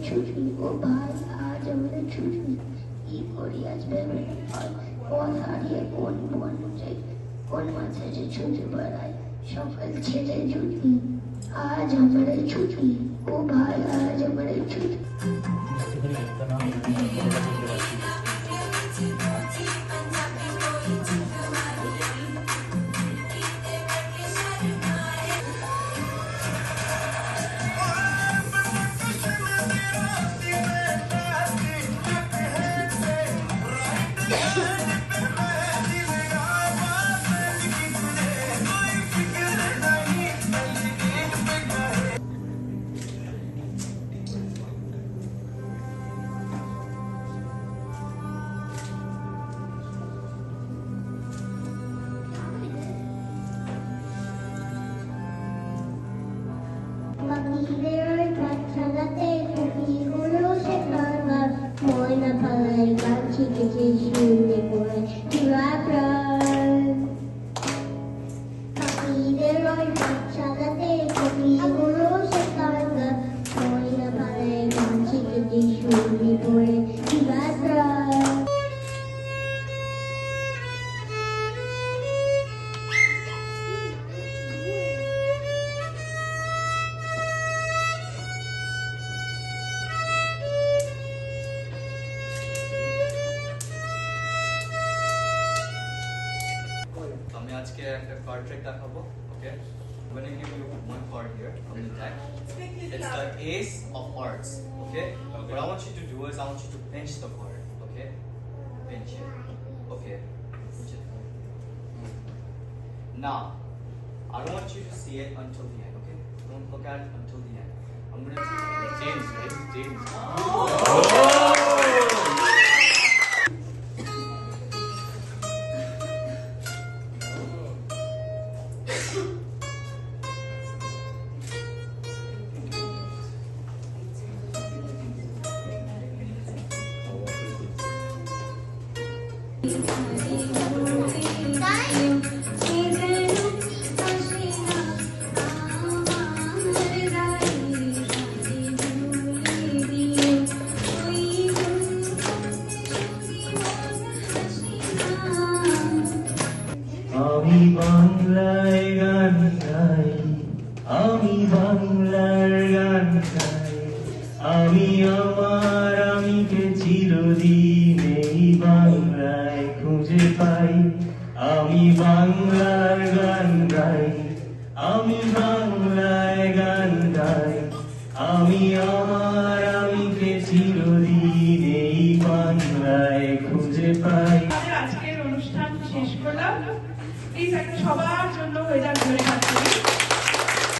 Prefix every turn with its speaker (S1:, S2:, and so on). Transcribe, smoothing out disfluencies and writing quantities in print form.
S1: ছুটি ও ভাই আজ আমাদের ছুটি কি করি আজ ভেবে কোন হারিয়ে কোন বন যাই কোন মাঝে যে ছুটি বেড়ায় সকাল ছেলে ছুটি আজ আমাদের ছুটি ও ভাই আজ আমাদের ছুটি
S2: Makiler patsagate kukihuro se karma moina palay ganchi kichisune kore turapran. Makiler patsagate kukihuro se karma moina palay ganchi kichisune kore turapran.
S3: আমি আজকে একটা card trick দেখাবো, okay? I'm going to give you one card here from the deck. It's the Ace of Hearts, okay? What I want you to do is I want you to pinch the card, okay? Pinch it, okay? Pinch it. Now, I don't want you to see it until the end, okay? Don't look at it until the end. I'm going to James, right? James.
S4: আমি বাংলায় গান গাই, আমি বাংলার গান গাই, আমি আমার আমিকে চিরদিন এই বাংলায় খুঁজে পাই। আমি বাংলার গান গাই, আমি বাংলায় গান গাই, আমি আমার আমিকে চিরদিন এই বাংলায় খুঁজে পাই।
S5: আজকের অনুষ্ঠান শেষ করলাম। প্লিজ একটা সবার